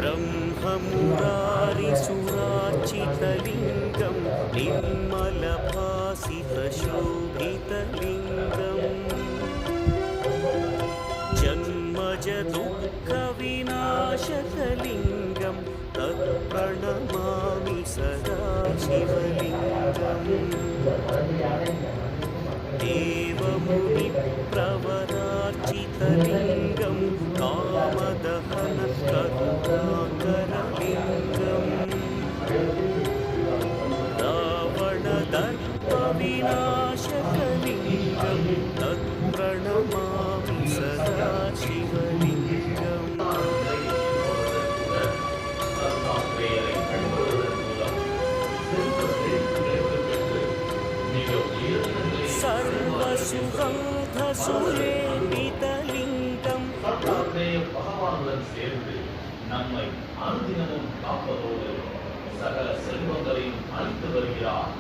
ब्रह्ममुरारिसुरार्चितलिङ्गं निर्मलभासितशोभितलिङ्गम् जन्मजदुःखविनाशकलिङ्गं तत्प्रणमामि सदा शिवलिङ्गम् देवमुनिप्रवरार्चितलिङ्गं कामदहनकरुणाकरलिङ्गम् रावणदर्पविनाशकलिङ्गं तत्प्रणमामि सदा शिवलिङ्गम् सर्वसुगन्धसुलेपितलिङ्गं பகவானுடன் சேர்ந்து நம்மை அனுதினமும் காப்பதோடு சகல செல்வங்களையும் அளித்து வருகிறார்.